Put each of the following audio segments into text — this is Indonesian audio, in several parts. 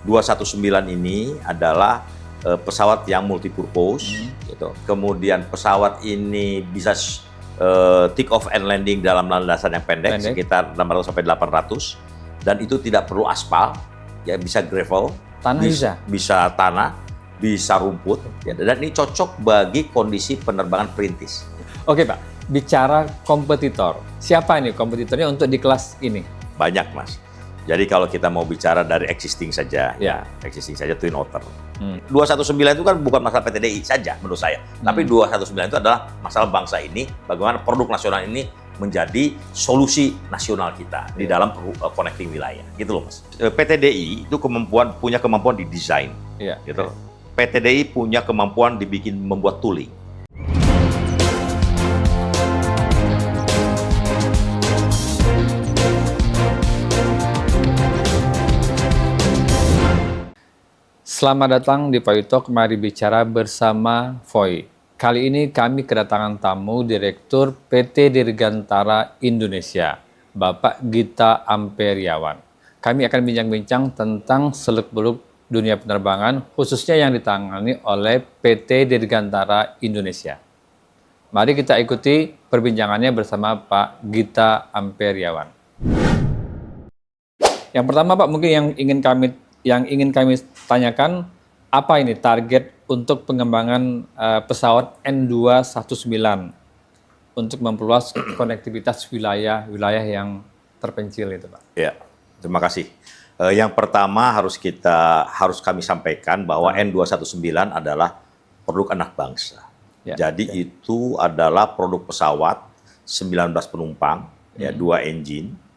219 ini adalah pesawat yang multipurpose, gitu. Kemudian pesawat ini bisa take off and landing dalam landasan yang pendek, sekitar 600 sampai 800, dan itu tidak perlu aspal, ya bisa gravel, bisa tanah, bisa rumput, ya, dan ini cocok bagi kondisi penerbangan perintis. Oke Pak, bicara kompetitor, siapa ini kompetitornya untuk di kelas ini? Banyak Mas. Jadi kalau kita mau bicara dari existing saja, ya existing saja Twin Otter. 219 itu kan bukan masalah PTDI saja menurut saya, tapi 219 itu adalah masalah bangsa ini, bagaimana produk nasional ini menjadi solusi nasional kita di dalam connecting wilayah, gitu loh Mas. PTDI itu punya kemampuan di desain, gitu. PTDI punya kemampuan membuat tooling. Selamat datang di Foy Talk, mari bicara bersama Foy. Kali ini kami kedatangan tamu Direktur PT Dirgantara Indonesia, Bapak Gita Amperiawan. Kami akan bincang-bincang tentang seluk-beluk dunia penerbangan, khususnya yang ditangani oleh PT Dirgantara Indonesia. Mari kita ikuti perbincangannya bersama Pak Gita Amperiawan. Yang pertama Pak, mungkin yang ingin kami tanyakan, apa ini target untuk pengembangan pesawat N219 untuk memperluas konektivitas wilayah yang terpencil itu, Pak? Ya, terima kasih. Yang pertama harus kami sampaikan bahwa N219 adalah produk anak bangsa. Jadi itu adalah produk pesawat 19 penumpang, ya 2 engine.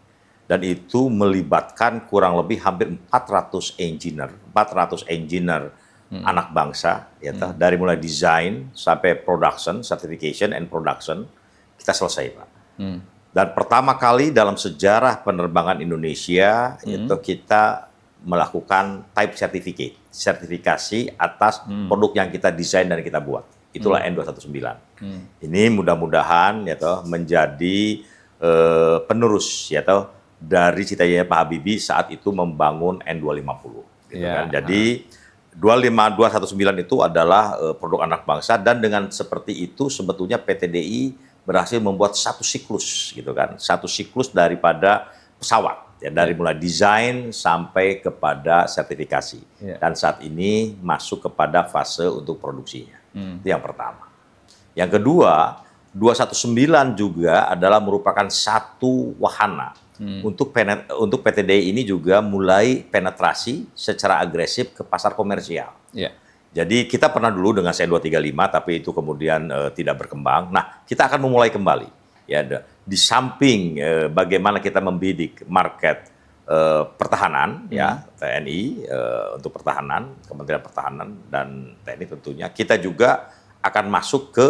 Dan itu melibatkan kurang lebih hampir 400 engineer anak bangsa, ya dari mulai desain sampai production, certification and production, kita selesai Pak. Dan pertama kali dalam sejarah penerbangan Indonesia itu kita melakukan type certificate, sertifikasi atas produk yang kita desain dan kita buat. Itulah N219. Ini mudah-mudahan menjadi penerus dari cita-citanya Pak Habibie saat itu membangun N250. Gitu kan. Jadi 219 itu adalah produk anak bangsa, dan dengan seperti itu sebetulnya PTDI berhasil membuat satu siklus, gitu kan, satu siklus daripada pesawat, ya, dari mulai desain sampai kepada sertifikasi. Dan saat ini masuk kepada fase untuk produksinya. Itu yang pertama. Yang kedua, 219 juga adalah merupakan satu wahana untuk PTDI ini juga mulai penetrasi secara agresif ke pasar komersial. Jadi kita pernah dulu dengan C235, tapi itu kemudian tidak berkembang. Nah, kita akan memulai kembali. Ya, di samping bagaimana kita membidik market pertahanan, ya TNI untuk pertahanan, Kementerian Pertahanan dan TNI tentunya, kita juga akan masuk ke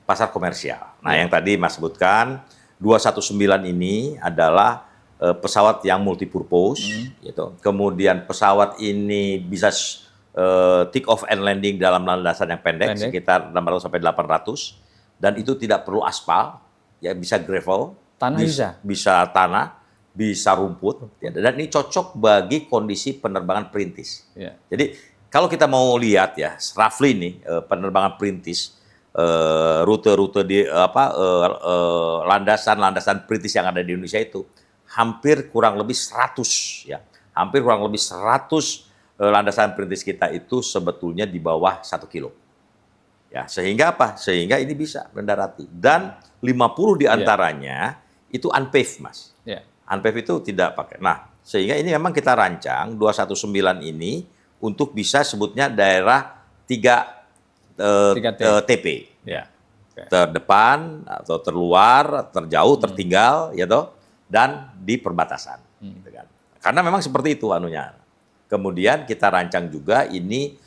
pasar komersial. Nah, yang tadi Mas sebutkan, 219 ini adalah pesawat yang multipurpose, gitu. Kemudian pesawat ini bisa take off and landing dalam landasan yang pendek, sekitar 600 sampai 800, dan itu tidak perlu aspal, ya bisa gravel, bisa tanah, bisa rumput, ya, dan ini cocok bagi kondisi penerbangan perintis. Jadi kalau kita mau lihat ya, roughly nih penerbangan perintis, rute-rute di landasan perintis yang ada di Indonesia itu hampir kurang lebih 100, ya. Hampir kurang lebih 100 landasan perintis kita itu sebetulnya di bawah 1 kilo. Ya, sehingga apa? Sehingga ini bisa mendarati. Dan 50 diantaranya itu unpaved, Mas. Unpaved itu tidak pakai. Nah, sehingga ini memang kita rancang 219 ini untuk bisa sebutnya daerah 3 TP. Terdepan atau terluar, terjauh, tertinggal, ya toh, dan di perbatasan. Gitu kan. Karena memang seperti itu anunya. Kemudian kita rancang juga ini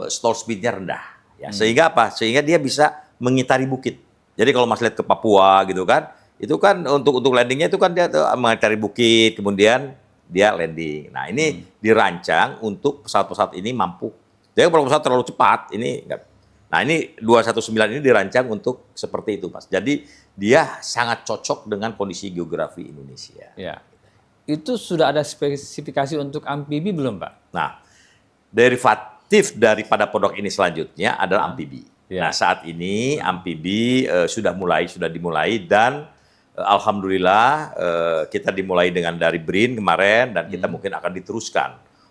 stall speed-nya rendah. Ya. Sehingga apa? Sehingga dia bisa mengitari bukit. Jadi kalau Mas lihat ke Papua gitu kan, itu kan untuk landingnya itu kan dia mengitari bukit, kemudian dia landing. Nah ini dirancang untuk pesawat-pesawat ini mampu. Jadi kalau pesawat terlalu cepat, ini enggak. Nah ini 219 ini dirancang untuk seperti itu, Mas. Jadi dia sangat cocok dengan kondisi geografi Indonesia. Ya. itu sudah ada spesifikasi untuk amfibi belum, Pak? Nah, derivatif daripada produk ini selanjutnya adalah amfibi. Ya. Nah, saat ini amfibi sudah dimulai dan alhamdulillah kita dimulai dengan dari BRIN kemarin dan kita mungkin akan diteruskan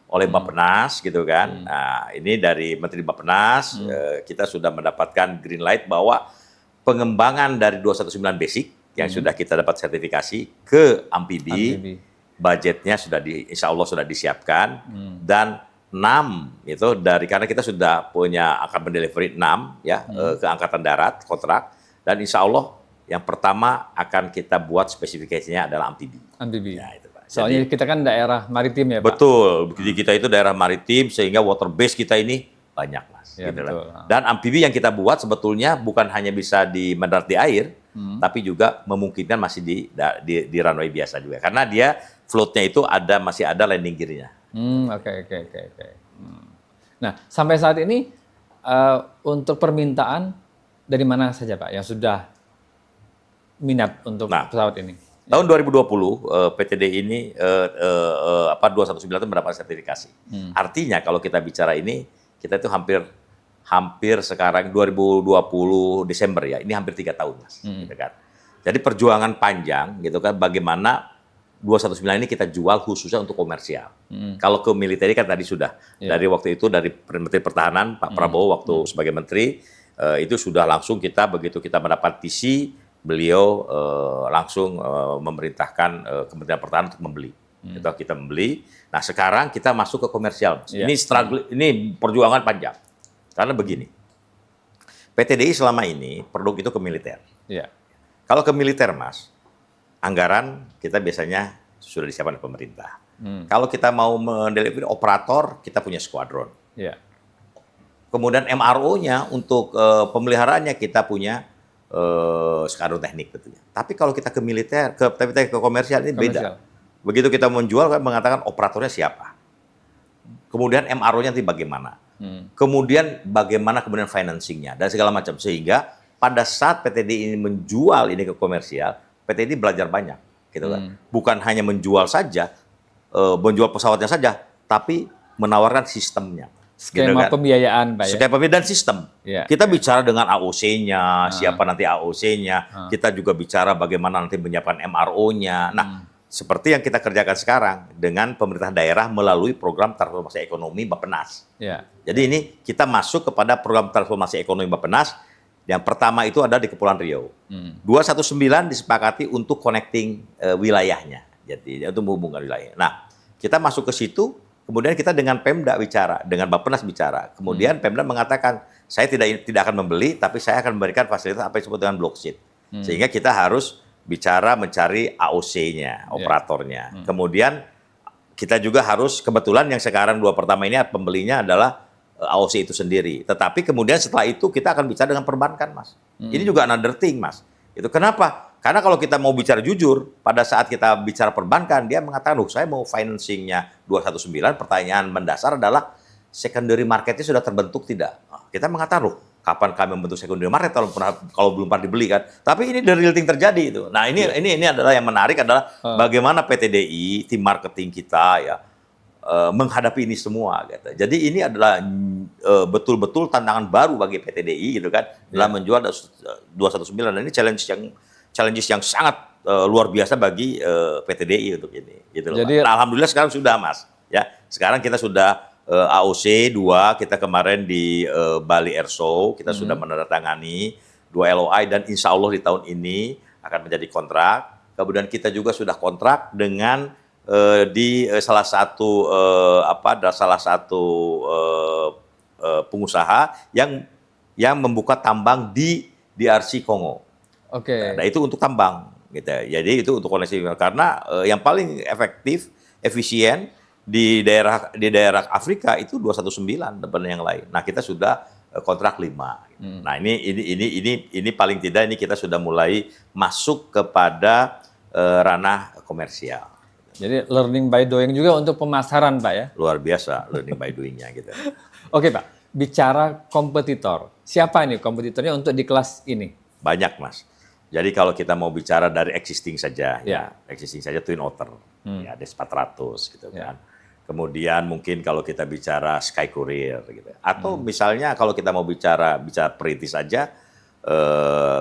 oleh Bappenas gitu kan. Nah, ini dari Menteri Bappenas kita sudah mendapatkan green light bahwa pengembangan dari 219 basic yang sudah kita dapat sertifikasi ke amfibi. Budgetnya sudah insya Allah sudah disiapkan dan 6 itu karena kita sudah akan mendelivery 6 ya ke Angkatan Darat kontrak dan insya Allah yang pertama akan kita buat spesifikasinya adalah amfibi. Amfibi. Ya, itu, Pak. Soalnya kita kan daerah maritim ya, Pak. Betul. Jadi kita itu daerah maritim sehingga water base kita ini banyak, Mas. Ya, gitu betul. Dan amfibi yang kita buat sebetulnya bukan hanya bisa mendarat di air, tapi juga memungkinkan masih di runway biasa juga. Karena dia floatnya itu masih ada landing gear-nya. Oke. Nah, sampai saat ini untuk permintaan dari mana saja, Pak, yang sudah minat untuk pesawat ini? Tahun 2020 PTD ini 219 itu mendapat sertifikasi. Artinya kalau kita bicara ini kita itu hampir sekarang 2020 Desember ya, ini hampir 3 tahun, Mas. Gitu kan. Jadi perjuangan panjang gitu kan, bagaimana 219 ini kita jual khususnya untuk komersial. Kalau ke militer kan tadi sudah dari waktu itu dari Menteri Pertahanan Pak Prabowo waktu sebagai menteri itu sudah langsung begitu kita mendapat TC beliau langsung memerintahkan Kementerian Pertahanan untuk membeli. Itu kita membeli. Nah, sekarang kita masuk ke komersial. Ini ini perjuangan panjang. Karena begini. PTDI selama ini produk itu ke militer. Kalau ke militer, Mas, anggaran kita biasanya sudah disiapkan oleh pemerintah. Kalau kita mau mendelivery operator, kita punya skuadron. Kemudian MRO-nya untuk pemeliharaannya kita punya skuadron teknik betulnya. Tapi kalau kita ke militer, ke komersial ini beda. Begitu kita menjual, kan mengatakan operatornya siapa. Kemudian MRO-nya nanti bagaimana. Kemudian bagaimana kemudian financing-nya dan segala macam. Sehingga pada saat PTDI ini menjual ini ke komersial, PTDI belajar banyak, gitu kan. Bukan hanya menjual saja, menjual pesawatnya saja, tapi menawarkan sistemnya. Skema gitu kan. Pembiayaan, Pak ya? Skema pembiayaan dan sistem. Kita bicara dengan AOC-nya, siapa nanti AOC-nya, kita juga bicara bagaimana nanti menyiapkan MRO-nya. Nah, seperti yang kita kerjakan sekarang dengan pemerintah daerah melalui program transformasi ekonomi Bappenas. Jadi ini kita masuk kepada program transformasi ekonomi Bappenas. Yang pertama itu ada di Kepulauan Riau. 219 disepakati untuk connecting wilayahnya. Jadi untuk menghubungkan wilayah. Nah, kita masuk ke situ, kemudian kita dengan Pemda bicara, dengan Bappenas bicara. Kemudian Pemda mengatakan, saya tidak akan membeli, tapi saya akan memberikan fasilitas apa yang disebut dengan block seat. Sehingga kita harus bicara mencari AOC-nya, operatornya. Kemudian kita juga harus, kebetulan yang sekarang 2 pertama ini pembelinya adalah AOC itu sendiri. Tetapi kemudian setelah itu kita akan bicara dengan perbankan, Mas. Ini juga another thing, Mas. Itu kenapa? Karena kalau kita mau bicara jujur, pada saat kita bicara perbankan, dia mengatakan, saya mau financing-nya 219, pertanyaan mendasar adalah secondary market-nya sudah terbentuk tidak? Kita mengatakan, kapan kami membentuk secondary market kalau belum pernah dibeli kan? Tapi ini the real thing terjadi itu. Nah, ini adalah yang menarik adalah bagaimana PTDI, tim marketing kita ya, menghadapi ini semua gitu. Jadi ini adalah betul-betul tantangan baru bagi PTDI gitu kan dalam menjual 219 dan ini challenges yang sangat luar biasa bagi PTDI untuk ini gitu loh. Jadi, nah, alhamdulillah sekarang sudah, Mas. Ya, sekarang kita sudah AOC 2, kita kemarin di Bali Air Show kita sudah menandatangani 2 LOI dan insya Allah di tahun ini akan menjadi kontrak. Kemudian kita juga sudah kontrak dengan di salah satu pengusaha yang membuka tambang di DRC Kongo. Nah, itu untuk tambang gitu. Jadi itu untuk koneksi karena yang paling efektif, efisien di daerah Afrika itu 219 depan yang lain. Nah, kita sudah kontrak 5. Nah, ini paling tidak ini kita sudah mulai masuk kepada ranah komersial. Jadi learning by doing juga untuk pemasaran, Pak ya? Luar biasa learning by doing-nya gitu. Oke, Pak. Bicara kompetitor. Siapa ini kompetitornya untuk di kelas ini? Banyak, Mas. Jadi kalau kita mau bicara dari existing saja, ya existing saja Twin Otter. ya DS-400 gitu kan. Kemudian mungkin kalau kita bicara Sky Courier gitu. Atau misalnya kalau kita mau bicara perintis saja,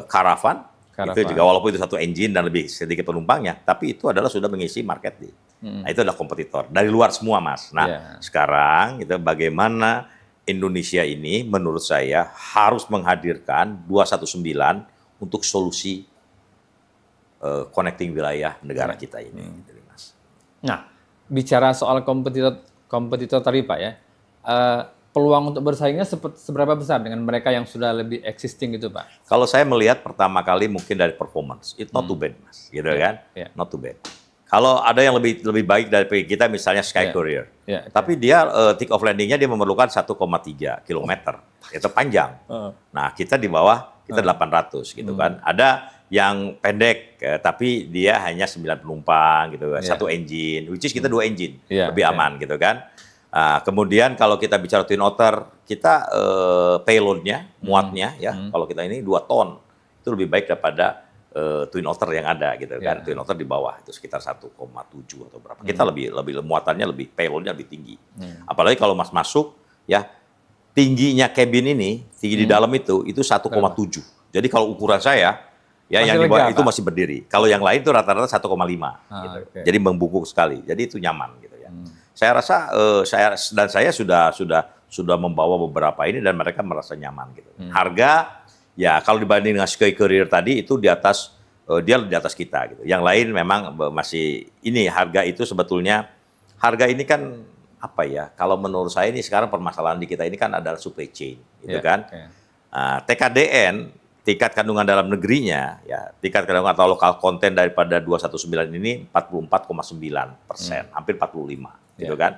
Caravan, itu juga walaupun itu satu engine dan lebih sedikit penumpangnya, tapi itu adalah sudah mengisi market di. Nah, itu adalah kompetitor dari luar semua, Mas. Nah, sekarang itu bagaimana Indonesia ini menurut saya harus menghadirkan 219 untuk solusi connecting wilayah negara kita ini, gitu, Mas. Nah, bicara soal kompetitor tadi Pak ya, peluang untuk bersaingnya seberapa besar dengan mereka yang sudah lebih existing gitu Pak? Kalau saya melihat pertama kali mungkin dari performance, it's not too bad, Mas, gitu kan? Not too bad. Kalau ada yang lebih baik dari kita, misalnya Sky Courier, tapi dia take off landingnya dia memerlukan 1,3 km, itu panjang. Nah, kita di bawah, kita 800 gitu kan. Ada yang pendek, tapi dia hanya 9 penumpang gitu, satu engine, which is kita 2 engine, lebih aman gitu kan. Kemudian kalau kita bicara Twin Otter, kita payloadnya, muatnya ya, kalau kita ini 2 ton, itu lebih baik daripada Twin Otter yang ada gitu kan. Twin Otter di bawah itu sekitar 1,7 atau berapa. Kita lebih muatannya lebih, payloadnya lebih tinggi. Apalagi kalau Mas masuk ya, tingginya cabin ini, tinggi di dalam itu 1,7. Jadi kalau ukuran saya ya yang di bawah itu masih berdiri. Kalau yang lain itu rata-rata 1,5 gitu. Jadi membungkuk sekali. Jadi itu nyaman gitu ya. Saya rasa saya sudah membawa beberapa ini dan mereka merasa nyaman gitu. Harga ya kalau dibanding dengan Sky Courier tadi itu di atas dia di atas kita gitu. Yang lain memang masih ini harga itu sebetulnya harga ini kan apa ya? Kalau menurut saya ini sekarang permasalahan di kita ini kan adalah supply chain gitu kan. TKDN tingkat kandungan dalam negerinya, ya tingkat kandungan atau lokal konten daripada 219 ini 44,9%, hampir 45, gitu kan.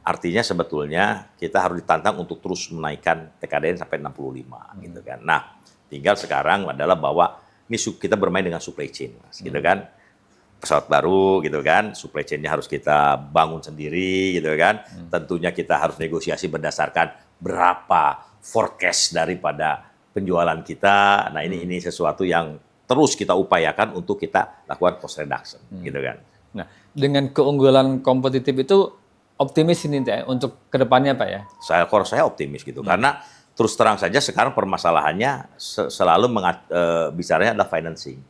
Artinya sebetulnya kita harus ditantang untuk terus menaikkan TKDN sampai 65, gitu kan. Nah, tinggal sekarang adalah bahwa ini kita bermain dengan supply chain, Mas, gitu kan. Pesawat baru, gitu kan, supply chain-nya harus kita bangun sendiri, gitu kan. Tentunya kita harus negosiasi berdasarkan berapa forecast daripada penjualan kita. Nah, ini sesuatu yang terus kita upayakan untuk kita lakukan cost reduction, gitu kan. Nah, dengan keunggulan kompetitif itu optimis ini untuk kedepannya Pak ya? Kalau saya optimis gitu, karena terus terang saja sekarang permasalahannya selalu bicaranya adalah financing.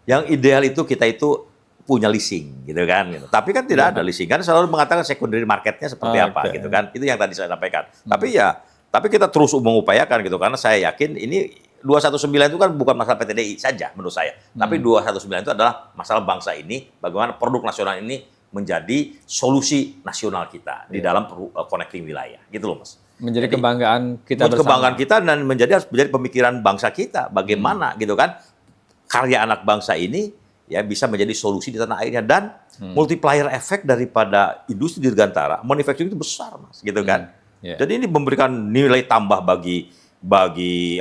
Yang ideal itu kita itu punya leasing, gitu kan. Gitu. Tapi kan tidak ada leasing, kan selalu mengatakan secondary marketnya seperti apa, gitu kan. Itu yang tadi saya sampaikan. Tapi kita terus mengupayakan gitu, karena saya yakin ini 219 itu kan bukan masalah PTDI saja menurut saya. Tapi 219 itu adalah masalah bangsa ini, bagaimana produk nasional ini menjadi solusi nasional kita di dalam connecting wilayah. Gitu loh, Mas. Menjadi kebanggaan kita bersama. Kebanggaan kita dan menjadi pemikiran bangsa kita. Bagaimana gitu kan karya anak bangsa ini ya bisa menjadi solusi di tanah airnya, dan multiplier efek daripada industri dirgantara, manufacturing itu besar, Mas, gitu kan. Jadi ini memberikan nilai tambah bagi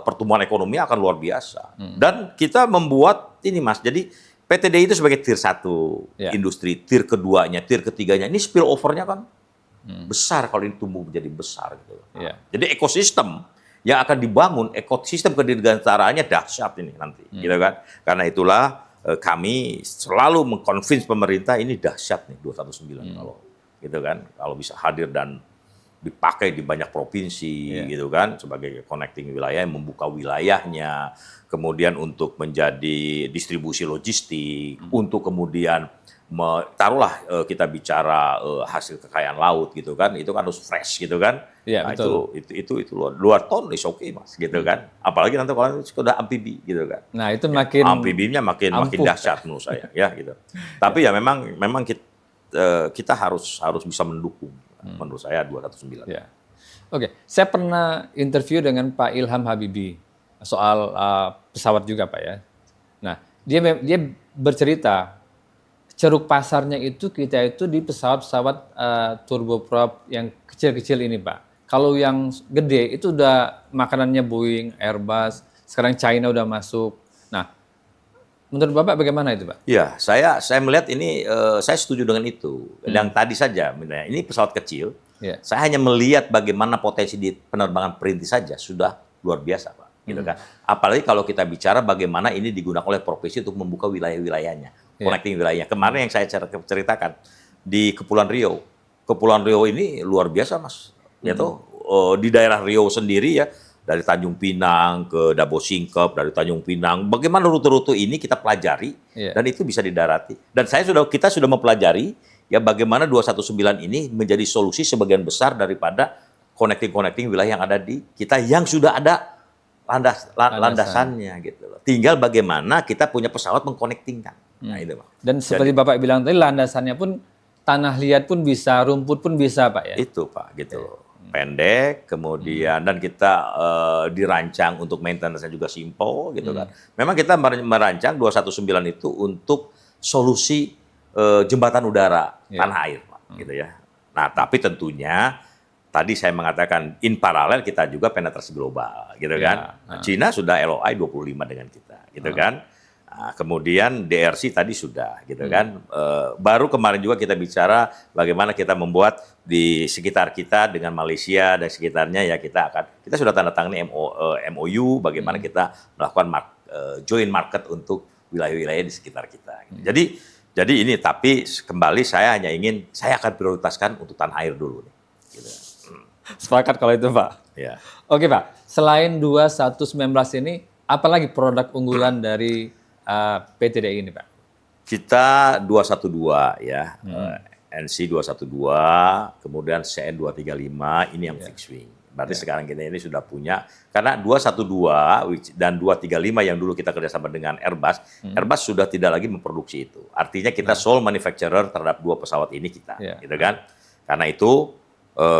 pertumbuhan ekonomi akan luar biasa. Dan kita membuat ini, Mas. Jadi PTDI itu sebagai tier 1 industri, tier keduanya, tier ketiganya. Ini spill over-nya kan besar kalau ini tumbuh menjadi besar gitu. Jadi ekosistem yang akan dibangun, ekosistem kedirgantaraannya dahsyat ini nanti, gitu kan. Karena itulah kami selalu mengconvince pemerintah ini dahsyat nih 219 kalau gitu kan. Kalau bisa hadir dan dipakai di banyak provinsi gitu kan, sebagai connecting wilayah, membuka wilayahnya, kemudian untuk menjadi distribusi logistik, untuk kemudian taruhlah kita bicara hasil kekayaan laut gitu kan, itu kan harus fresh gitu kan. Nah, betul. Itu luar ton is okay, Mas, gitu kan. Apalagi nanti kalau sudah amfibi gitu kan. Nah, itu makin amfibinya makin dahsyat menurut saya ya gitu. Tapi ya memang kita harus bisa mendukung. Menurut saya 219. Oke, saya pernah interview dengan Pak Ilham Habibie soal pesawat juga Pak ya. Nah, dia bercerita ceruk pasarnya itu kita itu di pesawat-pesawat turboprop yang kecil-kecil ini Pak. Kalau yang gede itu udah makanannya Boeing, Airbus, sekarang China udah masuk. Nah, menurut Bapak bagaimana itu, Pak? Ya, saya melihat ini, saya setuju dengan itu. Yang tadi saja, ini pesawat kecil. Saya hanya melihat bagaimana potensi di penerbangan perintis saja sudah luar biasa, Pak. Gitu kan? Apalagi kalau kita bicara bagaimana ini digunakan oleh profesi untuk membuka wilayah-wilayahnya. connecting wilayahnya. Kemarin yang saya ceritakan di Kepulauan Riau. Kepulauan Riau ini luar biasa, Mas. Yaitu di daerah Riau sendiri ya, dari Tanjung Pinang ke Dabo Singkep, dari Tanjung Pinang, bagaimana rute-rute ini kita pelajari dan itu bisa didarati. Dan kita sudah mempelajari ya bagaimana 219 ini menjadi solusi sebagian besar daripada connecting wilayah yang ada di kita yang sudah ada landasannya gitu loh. Tinggal bagaimana kita punya pesawat mengkonektingkan. Nah, itu, Pak. Dan seperti Bapak bilang tadi, landasannya pun tanah liat pun bisa, rumput pun bisa, Pak ya. Itu, Pak, gitu loh. Pendek, kemudian dan kita dirancang untuk maintenance-nya juga simple gitu kan. Memang kita merancang 219 itu untuk solusi jembatan udara tanah air, Pak, gitu ya. Nah, tapi tentunya tadi saya mengatakan in paralel kita juga penetrasi global, gitu kan. Nah, Cina sudah LOI 25 dengan kita, gitu kan. Nah, kemudian DRC tadi sudah, gitu kan. Baru kemarin juga kita bicara bagaimana kita membuat di sekitar kita dengan Malaysia dan sekitarnya ya kita sudah tanda tangani MOU bagaimana kita melakukan joint market untuk wilayah-wilayah di sekitar kita. Jadi ini tapi kembali saya akan prioritaskan untuk tanah air dulu nih. Gitu. Sepakat kalau itu, Pak. Ya. Oke, Pak. Selain 2119 ini, apalagi produk unggulan dari PT DI ini, Pak? Kita 212 ya, NC 212, kemudian CN 235 ini yang fixed wing. Berarti sekarang kita ini sudah punya, karena 212 dan 235 yang dulu kita kerjasama dengan Airbus, Airbus sudah tidak lagi memproduksi itu. Artinya kita sole manufacturer terhadap dua pesawat ini kita, gitu kan? Karena itu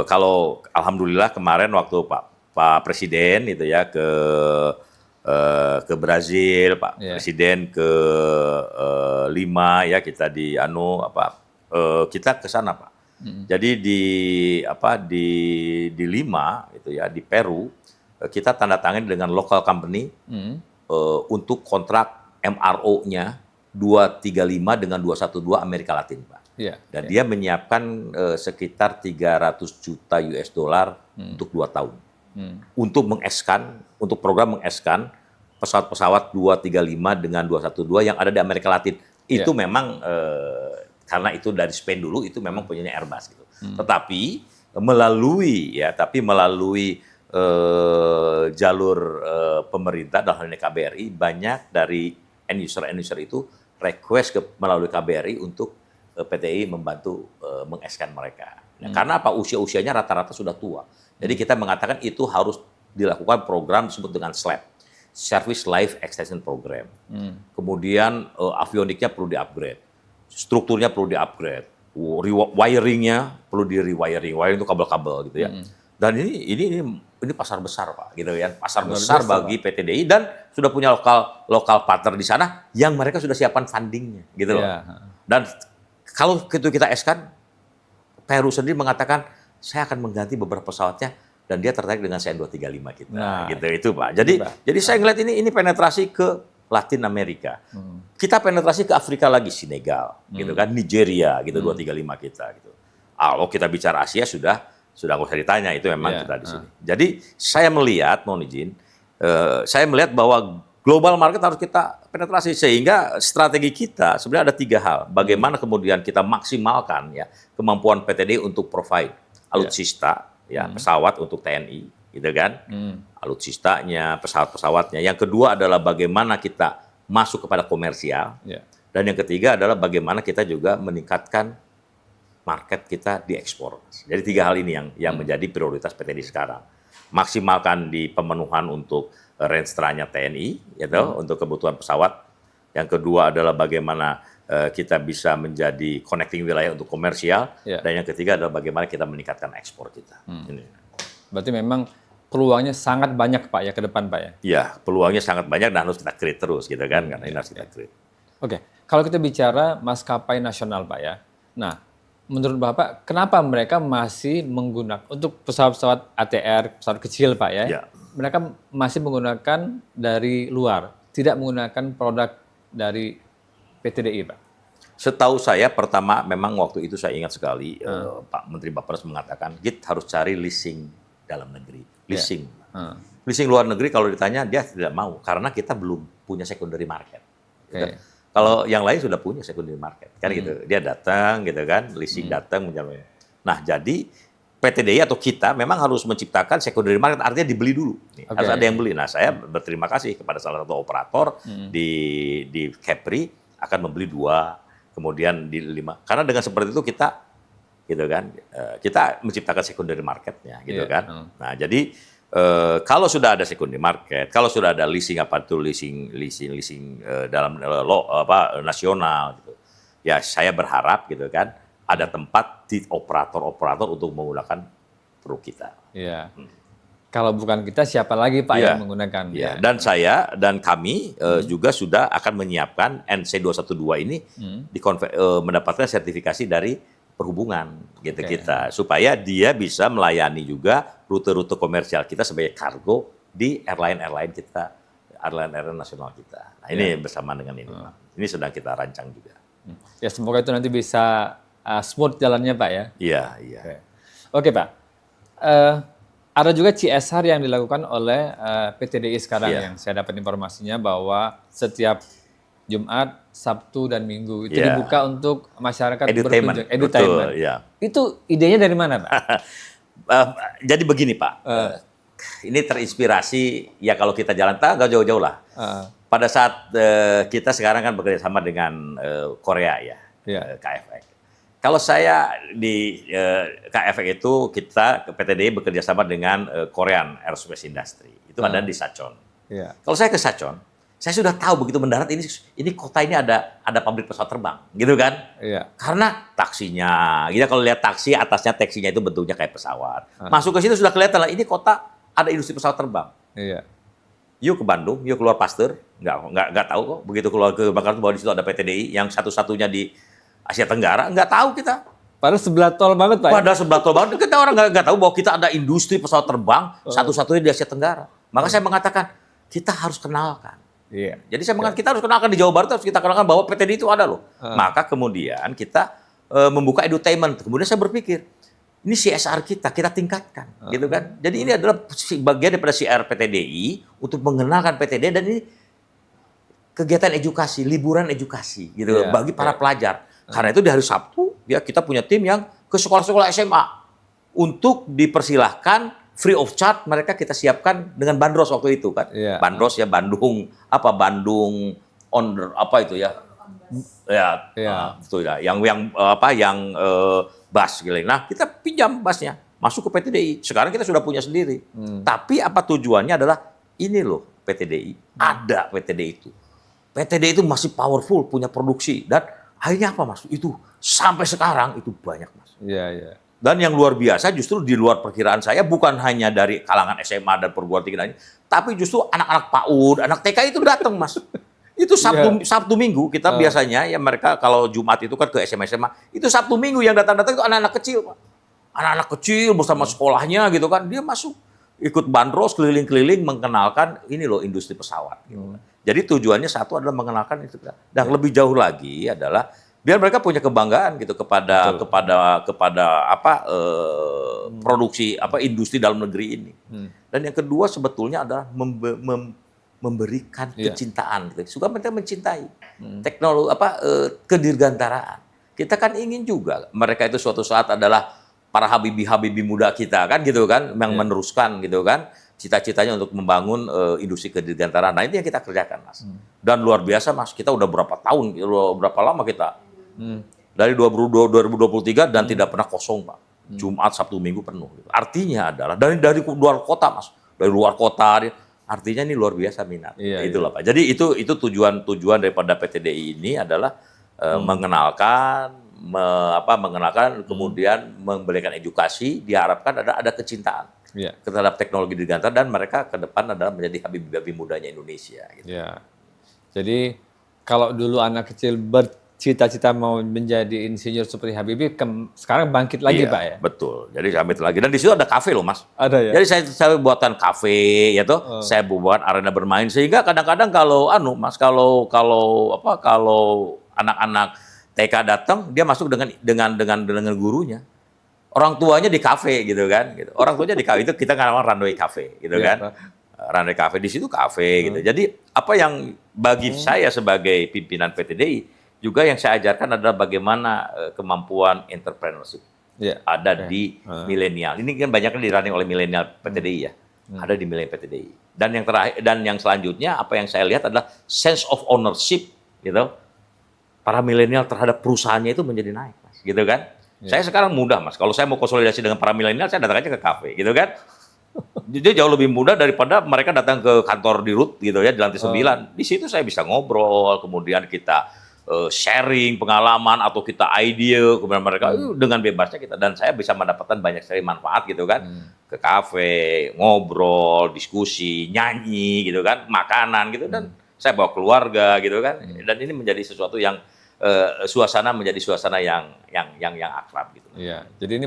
kalau alhamdulillah kemarin waktu Pak Presiden itu ya ke Brazil, Pak Presiden ke Lima ya kita kita ke sana, Pak. Jadi di Lima itu ya di Peru kita tanda tangan dengan local company untuk kontrak MRO-nya 235 dengan 212 Amerika Latin, Pak. Dan dia menyiapkan sekitar 300 juta US dollar untuk 2 tahun. Untuk program mengeskan pesawat-pesawat 235 dengan 212 yang ada di Amerika Latin. Itu memang karena itu dari Spain dulu itu memang punyanya Airbus gitu. Tetapi melalui jalur pemerintah dalam hal ini KBRI, banyak dari end user itu request melalui KBRI untuk PTI membantu mengeskan mereka. Nah, karena apa? Usianya rata-rata sudah tua. Jadi kita mengatakan itu harus dilakukan program disebut dengan SLAP, Service Life Extension Program. Kemudian avioniknya perlu di-upgrade, strukturnya perlu di-upgrade, wiringnya perlu di-rewiring, wiring itu kabel-kabel gitu ya. Dan ini pasar besar, Pak, gitu ya. Pasar besar bagi PT DI dan sudah punya lokal partner di sana yang mereka sudah siapkan fundingnya, gitu loh. Dan kalau kita eskan, Peru sendiri mengatakan saya akan mengganti beberapa pesawatnya dan dia tertarik dengan CN 235 kita, gitu itu, Pak. Jadi saya ngeliat ini penetrasi ke Latin Amerika. Kita penetrasi ke Afrika lagi, Senegal, gitu kan, Nigeria, gitu 235 kita, gitu. Kalau kita bicara Asia sudah nggak usah ditanya, itu memang kita di sini. Jadi saya melihat, mohon izin, saya melihat bahwa global market harus kita penetrasi sehingga strategi kita sebenarnya ada 3 hal. Bagaimana kemudian kita maksimalkan ya kemampuan PTD untuk provide alutsista ya pesawat untuk TNI, gitu kan? Alutsistanya, pesawat-pesawatnya. Yang kedua adalah bagaimana kita masuk kepada komersial. Dan yang ketiga adalah bagaimana kita juga meningkatkan market kita di ekspor. Jadi 3 hal ini yang menjadi prioritas PTD sekarang. Maksimalkan di pemenuhan untuk renstra-nya TNI, gitu, untuk kebutuhan pesawat. Yang kedua adalah bagaimana kita bisa menjadi connecting wilayah untuk komersial. Dan yang ketiga adalah bagaimana kita meningkatkan ekspor kita. Berarti memang peluangnya sangat banyak, Pak, ya, ke depan, Pak, ya? Iya, peluangnya sangat banyak dan harus kita create terus, gitu kan, karena ini harus kita create. Oke, kalau kita bicara maskapai nasional, Pak, ya. Nah, menurut Bapak, kenapa mereka masih menggunakan, untuk pesawat-pesawat ATR, pesawat kecil, Pak, ya, mereka masih menggunakan dari luar, tidak menggunakan produk dari PT DI, Pak? Setahu saya, pertama memang waktu itu saya ingat sekali, Pak Menteri Bappenas mengatakan, kita harus cari leasing dalam negeri. Leasing. Leasing luar negeri kalau ditanya, dia tidak mau, karena kita belum punya secondary market. Gitu. Kalau yang lain sudah punya secondary market, kan gitu. Dia datang, gitu kan, leasing datang, menjalankan. Nah, jadi PTDI atau kita memang harus menciptakan secondary market, artinya dibeli dulu. Harus ada yang beli. Nah, saya berterima kasih kepada salah satu operator di Kepri akan membeli 2, kemudian di 5. Karena dengan seperti itu kita, gitu kan, kita menciptakan secondary marketnya, gitu kan. Nah, jadi kalau sudah ada secondary market, kalau sudah ada leasing leasing dalam nasional, gitu, ya saya berharap, gitu kan, ada tempat di operator-operator untuk menggunakan produk kita. Iya. Kalau bukan kita, siapa lagi Pak yang menggunakan? Iya. Dan saya dan kami juga sudah akan menyiapkan NC212 ini mendapatkan sertifikasi dari perhubungan gitu kita, supaya dia bisa melayani juga rute-rute komersial kita sebagai kargo di airline kita, airline nasional kita. Nah, ini bersama dengan ini, ini sedang kita rancang juga. Ya, semoga itu nanti bisa smooth jalannya Pak ya. Iya. Oke Pak. Ada juga CSR yang dilakukan oleh PTDI sekarang yang saya dapat informasinya bahwa setiap Jumat, Sabtu, dan Minggu itu dibuka untuk masyarakat berkunjung. Edutainment. Itu idenya dari mana Pak? Jadi begini Pak, ini terinspirasi ya kalau kita jalan nggak jauh-jauh lah. Pada saat kita sekarang kan bekerjasama dengan Korea KFX. Kalau saya di KFX itu kita PTDI bekerja sama dengan Korean Aerospace Industry. Itu ada di Sachon. Kalau saya ke Sachon, saya sudah tahu begitu mendarat ini kota ini ada pabrik pesawat terbang, gitu kan? Karena taksinya, kita kalau lihat taksi atasnya taksinya itu bentuknya kayak pesawat. Masuk ke situ sudah kelihatan lah ini kota ada industri pesawat terbang. Yuk ke Bandung, yuk keluar Pasteur, nggak tahu kok. Begitu keluar ke Jakarta bahwa di situ ada PTDI yang satu-satunya di Asia Tenggara, nggak tahu kita. Padahal sebelah tol banget Pak. Padahal sebelah tol banget, kita orang nggak tahu bahwa kita ada industri pesawat terbang satu-satunya di Asia Tenggara. Maka saya mengatakan kita harus kenalkan. Jadi saya mengatakan kita harus kenalkan di Jawa Barat, harus kita kenalkan bahwa PTDI itu ada loh. Maka kemudian kita membuka edutainment. Kemudian saya berpikir ini CSR kita tingkatkan, gitu kan? Jadi ini adalah bagian daripada CSR PTDI untuk mengenalkan PTDI dan ini kegiatan edukasi, liburan edukasi, gitu bagi para pelajar. Karena itu di hari Sabtu ya kita punya tim yang ke sekolah-sekolah SMA untuk dipersilahkan free of charge mereka kita siapkan dengan bandros waktu itu kan. Bandros ya Bandung itu ya. Betul ya. Yang bus gitu. Nah, kita pinjam busnya masuk ke PTDI. Sekarang kita sudah punya sendiri. Tapi apa tujuannya adalah ini loh PTDI. Ada PTDI itu. PTDI itu masih powerful, punya produksi dan akhirnya apa Mas? Itu sampai sekarang itu banyak Mas. Dan yang luar biasa justru di luar perkiraan saya bukan hanya dari kalangan SMA dan perguruan tinggi lainnya, tapi justru anak-anak PAUD, anak TK itu datang Mas. Itu Sabtu Minggu kita biasanya ya mereka kalau Jumat itu kan ke SMA itu Sabtu Minggu yang datang-datang itu anak-anak kecil Pak. Anak-anak kecil bersama sekolahnya gitu kan, dia masuk ikut bandros keliling-keliling mengenalkan ini loh industri pesawat. Gitu. Jadi tujuannya satu adalah mengenalkan itu. Dan lebih jauh lagi adalah biar mereka punya kebanggaan gitu kepada produksi industri dalam negeri ini. Dan yang kedua sebetulnya adalah memberikan kecintaan. Gitu. Suka mereka mencintai teknologi kedirgantaraan. Kita kan ingin juga mereka itu suatu saat adalah para habibi muda kita kan gitu kan yang meneruskan gitu kan. Cita-citanya untuk membangun industri kedirgantaraan. Nah, itu yang kita kerjakan, Mas. Dan luar biasa, Mas. Kita udah berapa tahun, berapa lama kita? Dari 2023 dan tidak pernah kosong, Pak. Jumat, Sabtu, Minggu penuh. Artinya adalah dari luar kota, Mas. Dari luar kota, artinya ini luar biasa minat. Itulah, Pak. Jadi itu tujuan daripada PTDI ini adalah mengenalkan, kemudian memberikan edukasi. Diharapkan ada kecintaan. Terhadap teknologi dirgantara dan mereka ke depan adalah menjadi habib-habib mudanya Indonesia. Gitu. Jadi kalau dulu anak kecil bercita-cita mau menjadi insinyur seperti Habibie, sekarang bangkit lagi Pak ya? Betul. Jadi bangkit lagi. Dan di situ ada kafe loh Mas. Ada ya. Jadi saya buatkan kafe, ya toh. Saya buat arena bermain sehingga kadang-kadang kalau anak-anak TK datang dia masuk dengan gurunya. Orang tuanya di kafe gitu kan, gitu. Orang tuanya di kafe itu kita namanya runway cafe gitu kan. Runway Cafe di situ kafe gitu. Jadi apa yang bagi saya sebagai pimpinan PTDI juga yang saya ajarkan adalah bagaimana kemampuan entrepreneurship ada di milenial. Ini kan banyaknya dirunning oleh milenial PTDI ya. Ada di milenial PTDI. Dan yang terakhir dan yang selanjutnya apa yang saya lihat adalah sense of ownership gitu. Para milenial terhadap perusahaannya itu menjadi naik, Mas. Gitu kan? Saya sekarang mudah, Mas. Kalau saya mau konsolidasi dengan para milenial, saya datang aja ke kafe, gitu kan? Jadi jauh lebih mudah daripada mereka datang ke kantor di RUT gitu ya di lantai 9. Di situ saya bisa ngobrol, kemudian kita sharing pengalaman atau kita ide, kemudian mereka dengan bebasnya kita dan saya bisa mendapatkan banyak sekali manfaat gitu kan. Ke kafe, ngobrol, diskusi, nyanyi gitu kan, makanan gitu dan saya bawa keluarga gitu kan. Dan ini menjadi sesuatu yang suasana menjadi suasana yang akrab gitu. Iya. Jadi ini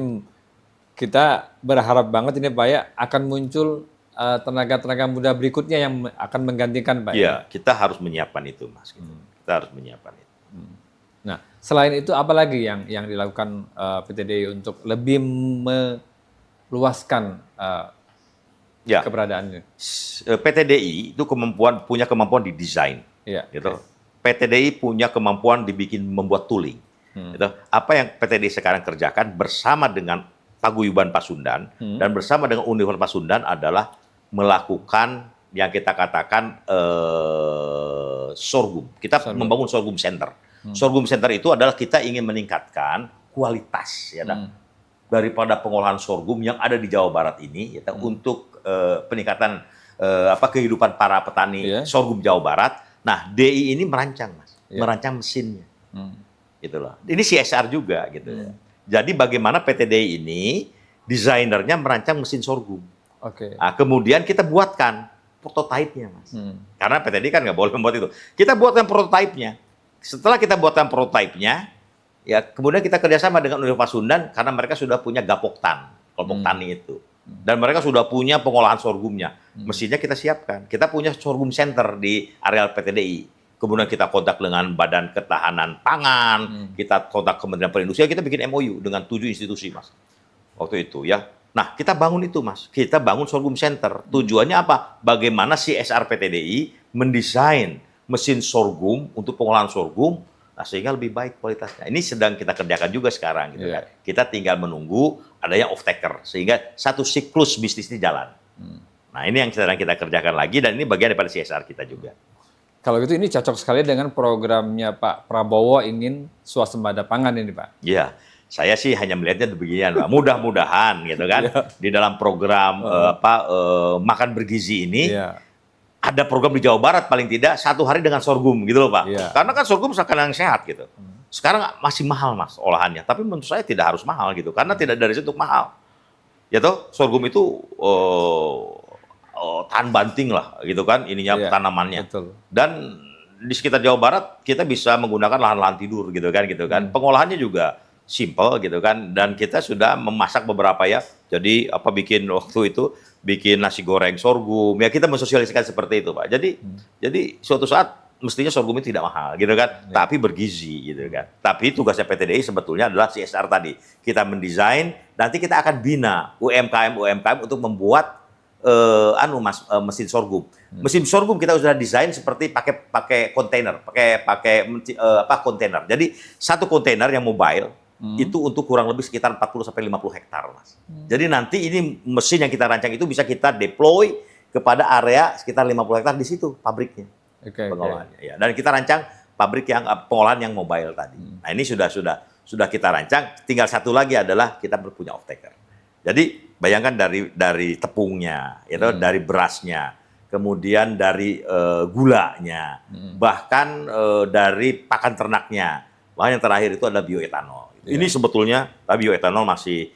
kita berharap banget ini Pak ya akan muncul tenaga-tenaga muda berikutnya yang akan menggantikan Pak. Iya, kita harus menyiapkan itu Mas. Gitu. Kita harus menyiapkan itu. Nah, selain itu apa lagi yang dilakukan PTDI untuk lebih meluaskan keberadaannya? PTDI itu punya kemampuan di desain. Iya. Gitu. PTDI punya kemampuan membuat tooling. Gitu. Apa yang PTDI sekarang kerjakan bersama dengan Paguyuban Pasundan dan bersama dengan Universitas Pasundan adalah melakukan yang kita katakan sorghum. Kita membangun sorghum center. Sorghum center itu adalah kita ingin meningkatkan kualitas ya, daripada pengolahan sorghum yang ada di Jawa Barat ini ya, untuk peningkatan kehidupan para petani sorghum Jawa Barat. Nah, DI ini merancang, Mas, merancang mesinnya. Gitu loh. Ini CSR juga gitu ya. Jadi bagaimana PTDI ini desainernya merancang mesin sorghum. Nah, kemudian kita buatkan prototipenya, Mas. Karena PTDI kan nggak boleh membuat itu. Kita buatkan prototipenya. Setelah kita buatkan prototipenya, ya kemudian kita kerjasama dengan Universitas Pasundan karena mereka sudah punya gapoktan, kelompok tani itu. Dan mereka sudah punya pengolahan sorghumnya. Mesinnya kita siapkan. Kita punya sorghum center di areal PTDI. Kemudian kita kontak dengan Badan Ketahanan Pangan, kita kontak Kementerian Perindustrian, kita bikin MOU dengan 7 institusi, Mas. Waktu itu ya. Nah, kita bangun itu, Mas. Kita bangun sorghum center. Tujuannya apa? Bagaimana CSR PTDI mendesain mesin sorghum untuk pengolahan sorghum, nah sehingga lebih baik kualitasnya. Ini sedang kita kerjakan juga sekarang, gitu kan. Kita tinggal menunggu adanya off-taker, sehingga satu siklus bisnis ini jalan. Nah, ini yang sedang kita kerjakan lagi, dan ini bagian daripada CSR kita juga. Kalau gitu ini cocok sekali dengan programnya Pak Prabowo ingin swasembada pangan ini, Pak. Iya, saya sih hanya melihatnya beginian, Pak. Mudah-mudahan gitu kan di dalam program makan bergizi ini ada program di Jawa Barat paling tidak 1 hari dengan sorghum gitu loh, Pak. Karena kan sorghum sekarang sehat gitu. Sekarang masih mahal, Mas, olahannya. Tapi menurut saya tidak harus mahal gitu, karena tidak dari situ mahal. Ya toh, sorghum itu tahan banting lah gitu kan ininya tanamannya. Betul. Dan di sekitar Jawa Barat kita bisa menggunakan lahan-lahan tidur gitu kan. Pengolahannya juga simple gitu kan, dan kita sudah memasak beberapa ya. Jadi bikin waktu itu bikin nasi goreng sorghum. Ya kita mensosialisasikan seperti itu, Pak. Jadi suatu saat mestinya sorghum itu tidak mahal gitu kan, tapi bergizi gitu kan. Tapi tugasnya PTDI sebetulnya adalah CSR tadi. Kita mendesain, nanti kita akan bina UMKM untuk membuat mesin sorghum. Mesin sorghum kita sudah desain seperti pakai kontainer, pakai kontainer. Jadi satu kontainer yang mobile itu untuk kurang lebih sekitar 40 sampai 50 hektar, Mas. Jadi nanti ini mesin yang kita rancang itu bisa kita deploy kepada area sekitar 50 hektar di situ pabriknya. Pengolahannya. Ya. Dan kita rancang pabrik yang pengolahan yang mobile tadi. Nah, ini sudah kita rancang. Tinggal satu lagi adalah kita punya off-taker. Jadi bayangkan dari tepungnya, dari berasnya, kemudian dari gulanya, bahkan dari pakan ternaknya. Bahkan yang terakhir itu adalah bioetanol. Ini sebetulnya bioetanol masih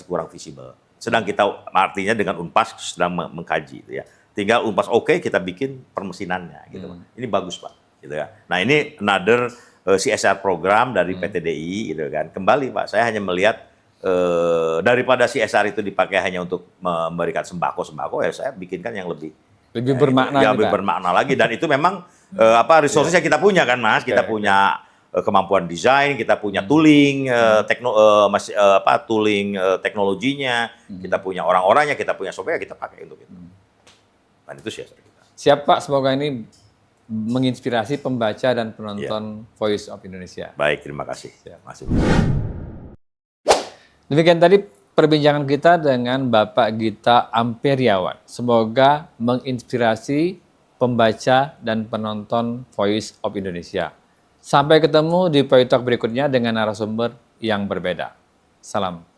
kurang visible. Sedang kita artinya dengan Unpas sedang mengkaji, gitu ya. Tinggal Unpas kita bikin permesinannya, gitu. Ini bagus, Pak, gitu ya. Nah, ini another CSR program dari PTDI, gitu kan. Kembali, Pak, saya hanya melihat daripada CSR itu dipakai hanya untuk memberikan sembako ya saya bikinkan yang lebih bermakna, lebih bermakna lagi, dan itu memang resources yang kita punya kan, Mas. Kita punya kemampuan desain, kita punya tooling teknologinya, kita punya orang-orangnya, kita punya software, kita pakai untuk itu. Dan itu sih kita. Siap Pak, semoga ini menginspirasi pembaca dan penonton Voice of Indonesia. Baik, terima kasih. Masih. Demikian tadi perbincangan kita dengan Bapak Gita Amperiawan. Semoga menginspirasi pembaca dan penonton Voice of Indonesia. Sampai ketemu di Voice Talk berikutnya dengan narasumber yang berbeda. Salam.